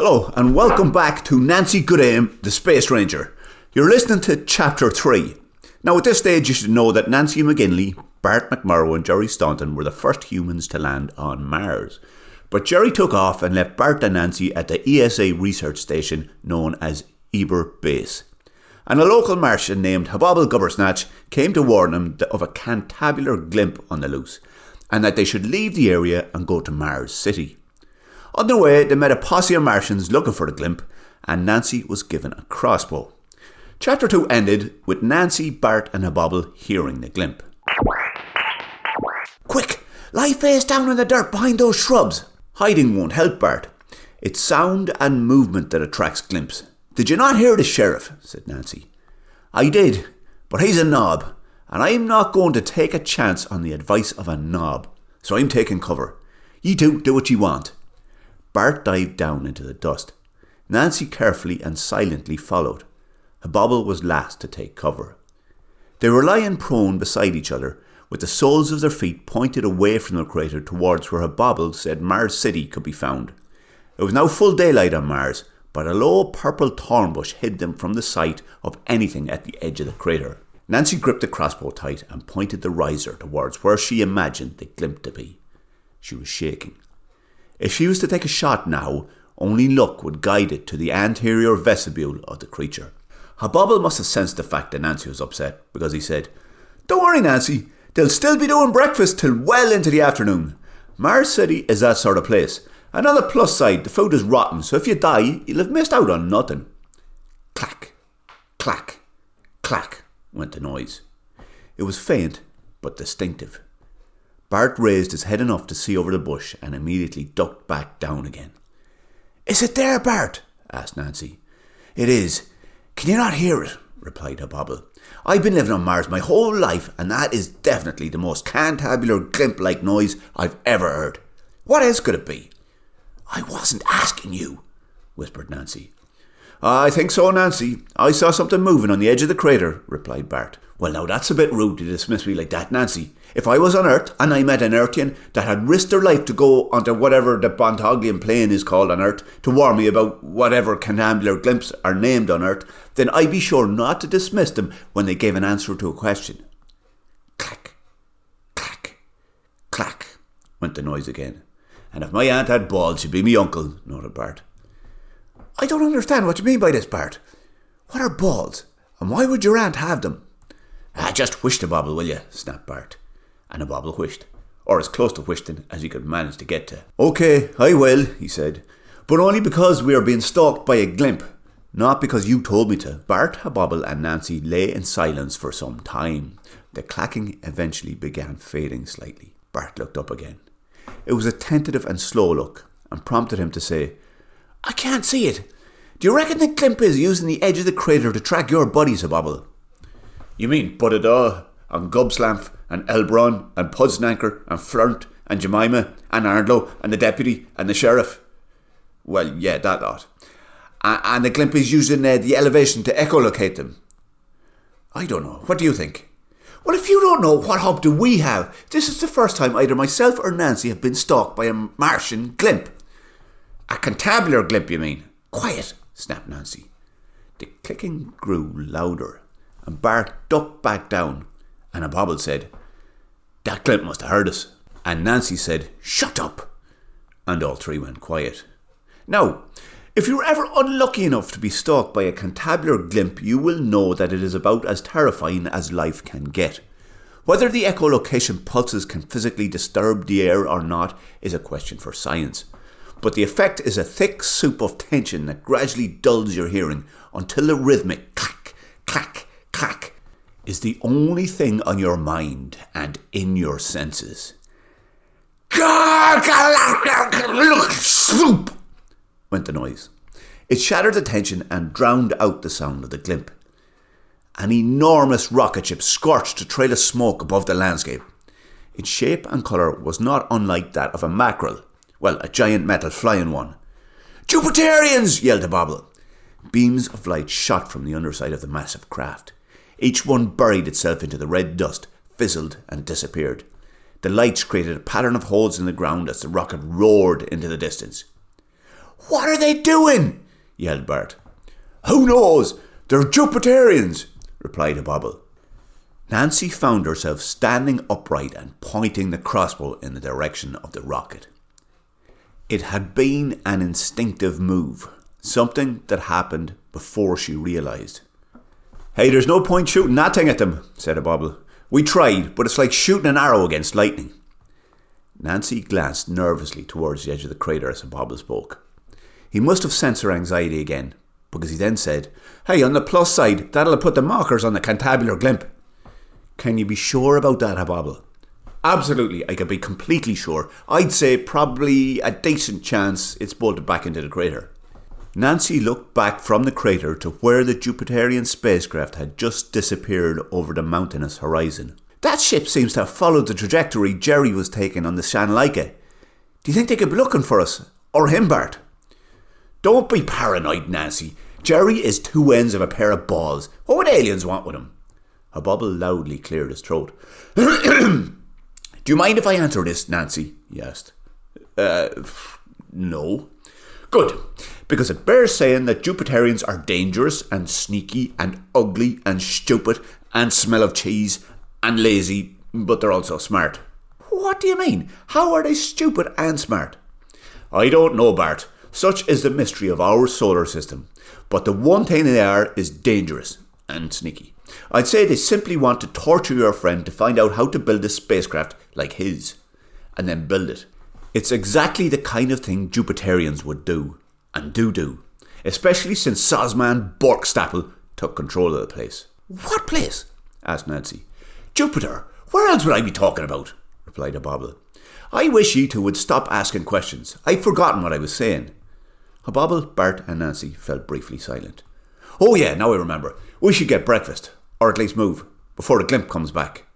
Hello and welcome back to Nancy Goodaim, the Space Ranger. You're listening to Chapter 3. Now at this stage you should know that Nancy McGinley, Bart McMurrow and Jerry Staunton were the first humans to land on Mars. But Jerry took off and left Bart and Nancy at the ESA research station known as Eber Base. And a local Martian named Habobble Gubbersnatch came to warn them of a cantabular glimp on the loose, and that they should leave the area and go to Mars City. On their way, they met a posse of Martians looking for the glimp, and Nancy was given a crossbow. Chapter 2 ended with Nancy, Bart and Habobble hearing the glimp. Quick! Lie face down in the dirt behind those shrubs! Hiding won't help, Bart. It's sound and movement that attracts glimps. Did you not hear the sheriff? Said Nancy. I did, but he's a knob, and I'm not going to take a chance on the advice of a knob, so I'm taking cover. You two do what you want. Bart dived down into the dust. Nancy carefully and silently followed. Habobble was last to take cover. They were lying prone beside each other, with the soles of their feet pointed away from the crater towards where Habobble said Mars City could be found. It was now full daylight on Mars, but a low purple thorn bush hid them from the sight of anything at the edge of the crater. Nancy gripped the crossbow tight and pointed the riser towards where she imagined the glimp to be. She was shaking. If she was to take a shot now, only luck would guide it to the anterior vestibule of the creature. Habobble must have sensed the fact that Nancy was upset, because he said, Don't worry, Nancy, they'll still be doing breakfast till well into the afternoon. Mars City is that sort of place. And on the plus side, the food is rotten, so if you die, you'll have missed out on nothing. Clack, clack, clack went the noise. It was faint, but distinctive. Bart raised his head enough to see over the bush and immediately ducked back down again. Is it there, Bart? Asked Nancy. It is. Can you not hear it? Replied Habobble. I've been living on Mars my whole life, and that is definitely the most cantabular glimp-like noise I've ever heard. What else could it be? I wasn't asking you, whispered Nancy. I think so, Nancy. I saw something moving on the edge of the crater, replied Bart. Well, now that's a bit rude to dismiss me like that, Nancy. If I was on Earth and I met an Earthian that had risked their life to go onto whatever the Bontoglian plane is called on Earth to warn me about whatever cantabular glimps are named on Earth, then I'd be sure not to dismiss them when they gave an answer to a question. Clack, clack, clack, went the noise again. And if my aunt had balls, she'd be me uncle, noted Bart. I don't understand what you mean by this, Bart. What are balls, and why would your aunt have them? Just whish Habobble, will you? Snapped Bart. And Habobble whished, or as close to whisting as he could manage to get to. Okay, I will, he said, but only because we are being stalked by a glimp, not because you told me to. Bart, Habobble and Nancy lay in silence for some time. The clacking eventually began fading slightly. Bart looked up again. It was a tentative and slow look, and prompted him to say, I can't see it. Do you reckon the glimp is using the edge of the crater to track your buddies, Habobble? You mean Budadaw and Gubslamp and Elbron and Pudsnanker and Flirnt and Jemima and Arnlow and the deputy and the sheriff? Well, yeah, that lot. And the glimp is using the elevation to echolocate them. I don't know. What do you think? Well, if you don't know, what hope do we have? This is the first time either myself or Nancy have been stalked by a Martian glimp. A cantabular glimp, you mean? Quiet, snapped Nancy. The clicking grew louder, and Bart ducked back down, and Habobble said, That glimp must have heard us. And Nancy said, Shut up! And all three went quiet. Now, if you're ever unlucky enough to be stalked by a cantabular glimp, you will know that it is about as terrifying as life can get. Whether the echolocation pulses can physically disturb the air or not is a question for science. But the effect is a thick soup of tension that gradually dulls your hearing until the rhythmic clack, clack, clack is the only thing on your mind and in your senses. Swoop! Went the noise. It shattered the tension and drowned out the sound of the glimp. An enormous rocket ship scorched a trail of smoke above the landscape. Its shape and colour was not unlike that of a mackerel. Well, a giant metal flying one. Jupiterians! Yelled Habobble. Beams of light shot from the underside of the massive craft. Each one buried itself into the red dust, fizzled and disappeared. The lights created a pattern of holes in the ground as the rocket roared into the distance. What are they doing? Yelled Bart. Who knows? They're Jupiterians, replied a bobble. Nancy found herself standing upright and pointing the crossbow in the direction of the rocket. It had been an instinctive move, something that happened before she realised. Hey, there's no point shooting that thing at them, said a bobble. We tried, but it's like shooting an arrow against lightning. Nancy glanced nervously towards the edge of the crater as a bobble spoke. He must have sensed her anxiety again, because he then said, Hey, on the plus side, that'll put the markers on the cantabular glimp. Can you be sure about that, Habobble? Absolutely, I can be completely sure. I'd say probably a decent chance it's bolted back into the crater. Nancy looked back from the crater to where the Jupiterian spacecraft had just disappeared over the mountainous horizon. That ship seems to have followed the trajectory Jerry was taking on the Shanlaika. Do you think they could be looking for us? Or him, Bart? Don't be paranoid, Nancy. Jerry is two ends of a pair of balls. What would aliens want with him? Habobble loudly cleared his throat. Do you mind if I answer this, Nancy? He asked. No. Good, because it bears saying that Jupiterians are dangerous and sneaky and ugly and stupid and smell of cheese and lazy, but they're also smart. What do you mean? How are they stupid and smart? I don't know, Bart. Such is the mystery of our solar system. But the one thing they are is dangerous and sneaky. I'd say they simply want to torture your friend to find out how to build a spacecraft like his, and then build it. It's exactly the kind of thing Jupiterians would do, and do, especially since Sosman Borkstapel took control of the place. What place? Asked Nancy. Jupiter. Where else would I be talking about? Replied Habobble. I wish you two would stop asking questions. I've forgotten what I was saying. Habobble, Bart and Nancy fell briefly silent. Oh yeah, now I remember. We should get breakfast, or at least move, before the glimp comes back.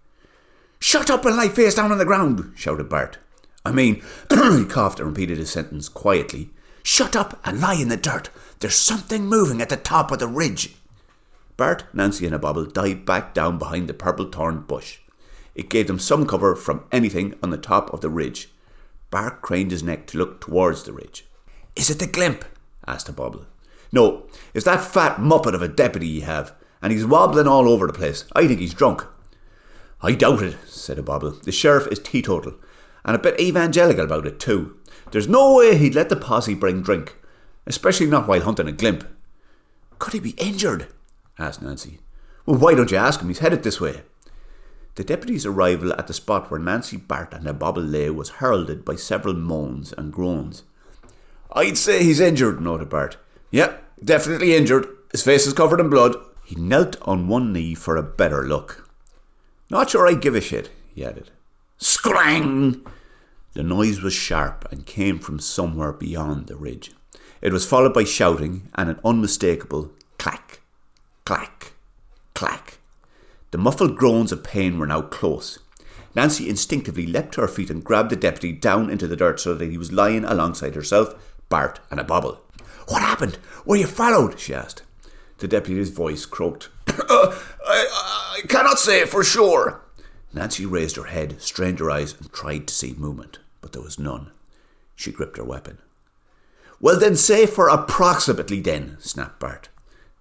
Shut up and lie face down on the ground, shouted Bart. He coughed and repeated his sentence quietly. Shut up and lie in the dirt. There's something moving at the top of the ridge. Bart, Nancy and Habobble dived back down behind the purple-thorned bush. It gave them some cover from anything on the top of the ridge. Bart craned his neck to look towards the ridge. Is it the glimp? Asked Habobble. No, it's that fat muppet of a deputy you have, and he's wobbling all over the place. I think he's drunk. I doubt it, said Habobble. The sheriff is teetotal, and a bit evangelical about it too. There's no way he'd let the posse bring drink, especially not while hunting a glimp. Could he be injured? Asked Nancy. Well, why don't you ask him? He's headed this way. The deputy's arrival at the spot where Nancy, Bart and Habobble lay was heralded by several moans and groans. I'd say he's injured, noted Bart. Yep, definitely injured. His face is covered in blood. He knelt on one knee for a better look. Not sure I give a shit, he added. Scrang! The noise was sharp and came from somewhere beyond the ridge. It was followed by shouting and an unmistakable clack, clack, clack. The muffled groans of pain were now close. Nancy instinctively leapt to her feet and grabbed the deputy down into the dirt so that he was lying alongside herself, Bart and Habobble. What happened? Were you followed? She asked. The deputy's voice croaked. I cannot say for sure. Nancy raised her head, strained her eyes and tried to see movement, but there was none. She gripped her weapon. Well then say for approximately then, snapped Bart.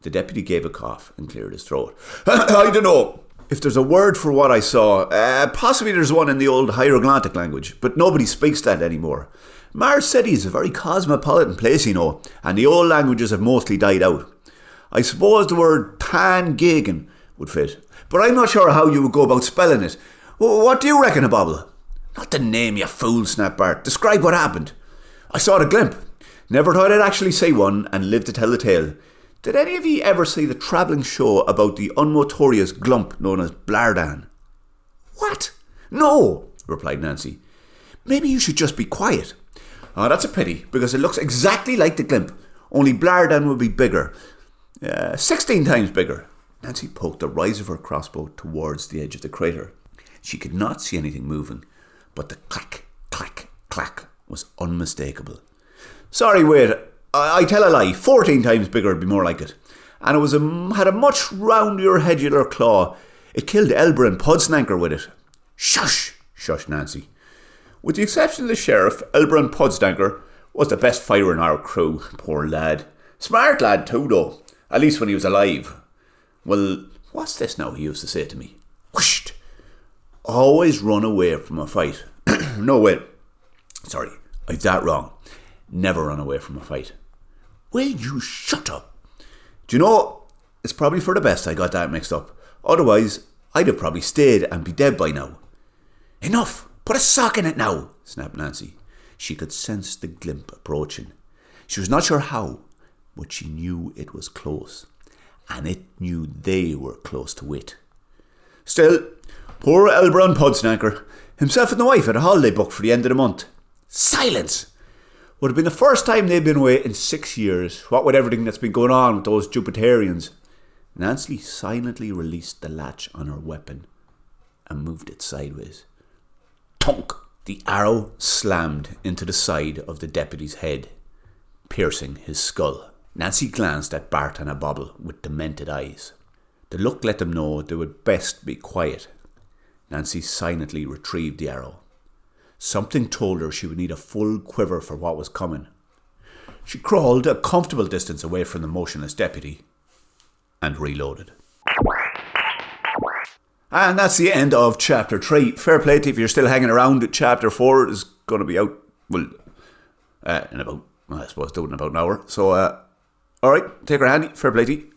The deputy gave a cough and cleared his throat. I don't know. If there's a word for what I saw, possibly there's one in the old hieroglyphic language, but nobody speaks that anymore. Mars City is a very cosmopolitan place, you know, and the old languages have mostly died out. I suppose the word Pan-Gagan would fit, but I'm not sure how you would go about spelling it. What do you reckon, Habobble? Not the name, you fool, snapped Bart. Describe what happened. I saw the glimp. Never thought I'd actually see one and live to tell the tale. Did any of you ever see the travelling show about the unnotorious glump known as Blardan? What? No, replied Nancy. Maybe you should just be quiet. Oh, that's a pity, because it looks exactly like the glimp, only Blardan would be bigger. 16 times bigger. Nancy poked the rise of her crossbow towards the edge of the crater. She could not see anything moving, but the clack, clack, clack was unmistakable. Sorry, wait, I tell a lie. 14 times bigger would be more like it. And it was had a much roundier, headular claw. It killed Elber and Pudsnanker with it. Shush, shushed Nancy. With the exception of the sheriff, Elber and Pudsnanker, Was the best fighter in our crew, poor lad. Smart lad too, though. At least when he was alive. Well, what's this now, he used to say to me. Whoosh! Always run away from a fight. No, wait. Sorry, I've that wrong. Never run away from a fight. Will you shut up? Do you know, it's probably for the best I got that mixed up. Otherwise, I'd have probably stayed and be dead by now. Enough! Put a sock in it now, snapped Nancy. She could sense the glimp approaching. She was not sure how, but she knew it was close. And it knew they were close to it. Still, poor Elbron Pudsnacker, himself and the wife had a holiday booked for the end of the month. Silence! Would have been the first time they'd been away in 6 years, what with everything that's been going on with those Jupiterians. Nancy silently released the latch on her weapon and moved it sideways. Tunk! The arrow slammed into the side of the deputy's head, piercing his skull. Nancy glanced at Bart and Bobble with demented eyes. The look let them know they would best be quiet. Nancy silently retrieved the arrow. Something told her she would need a full quiver for what was coming. She crawled a comfortable distance away from the motionless deputy and reloaded. And that's the end of chapter 3. Fair play to you if you're still hanging around. Chapter 4 is going to be out, well, in about, I suppose, in about an hour. So, alright, take her handy. Fair play to you.